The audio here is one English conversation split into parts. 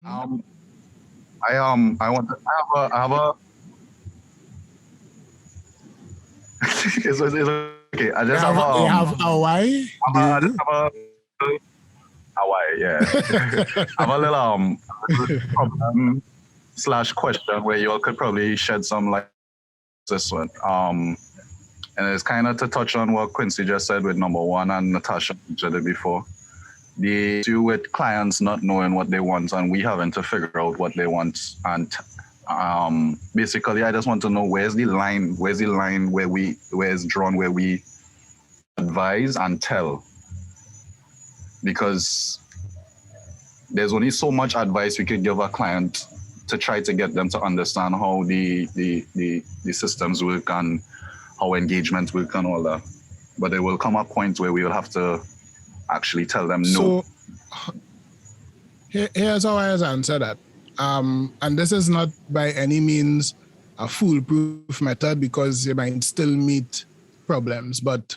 Um, I want to I have a it's okay. I just have You have Hawaii? I just have a Hawaii, yeah. I have a little problem slash question where you all could probably shed some light on this one. And it's kind of to touch on what Quincy just said with number one and Natasha mentioned it before. The issue with clients not knowing what they want and we having to figure out what they want. And basically, I just want to know where's the line where it's drawn where we advise and tell, because there's only so much advice we could give a client to try to get them to understand how the systems work and how engagement work and all that. But there will come a point where we will have to actually tell them no. So here's how I answer that. And this is not by any means a foolproof method because you might still meet problems. But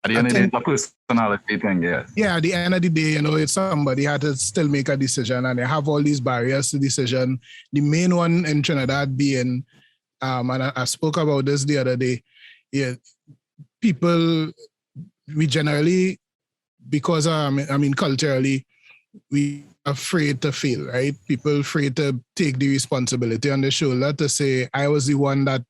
at the end of the day, it's a personality thing, yeah. Yeah, at the end of the day, it's somebody had to still make a decision and they have all these barriers to decision. The main one in Trinidad being, and I spoke about this the other day, yeah, people, we generally, because culturally, we are afraid to fail, right? People afraid to take the responsibility on their shoulder to say, I was the one that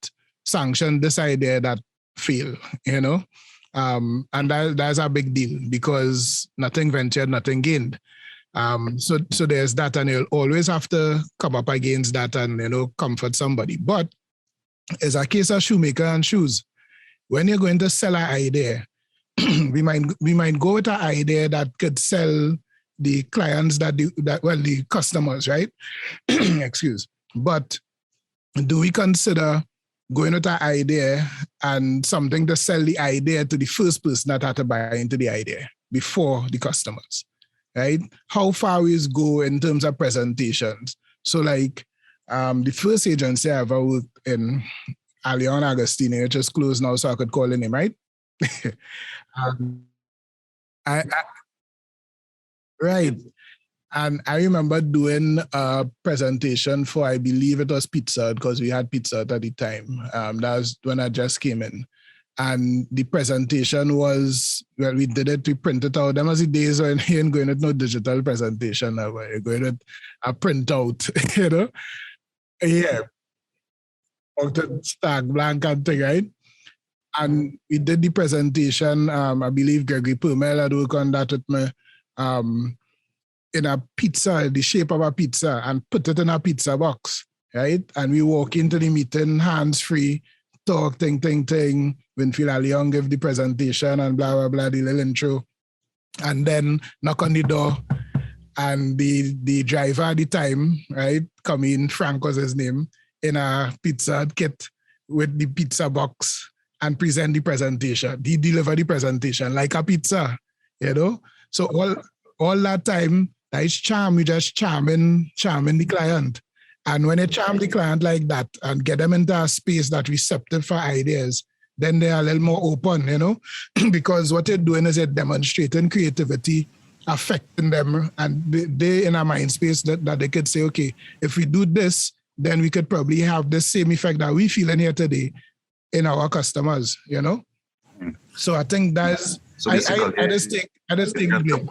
sanctioned this idea that failed, and that's a big deal because nothing ventured, nothing gained. So there's that, and you'll always have to come up against that and comfort somebody. But it's a case of shoemaker and shoes. When you're going to sell an idea, we might go with an idea that could sell the clients the customers, right? Excuse. But do we consider going with an idea and something to sell the idea to the first person that had to buy into the idea before the customers, right? How far we go in terms of presentations. So like the first agency I ever worked in, Leon Agostini, which is closed now, so I could call the name, right? Right. And I remember doing a presentation for, I believe it was Pizza Hut, because we had Pizza Hut at the time. That was when I just came in. And the presentation was, well, we did it, we printed out. Them was the days when you ain't going with no digital presentation now, you're going with a printout, Yeah. Out of stack blank and thing, right? And we did the presentation. I believe Gregory Permel had worked on that with me. In a pizza, the shape of a pizza, and put it in a pizza box, right? And we walk into the meeting hands-free, talk, ting. Winfield Alion give the presentation and blah, blah, blah, the little intro. And then knock on the door, and the driver at the time, right, come in, Frank was his name, in a pizza kit with the pizza box and present the presentation. He delivered the presentation like a pizza, So all that time, that is charm. You just charming the client. And when you charm the client like that and get them into a space that's receptive for ideas, then they're a little more open, because what you're doing is you're demonstrating creativity, affecting them, and they in a mind space that they could say, okay, if we do this, then we could probably have the same effect that we feel in here today in our customers, So I think that's, So I just take the blame.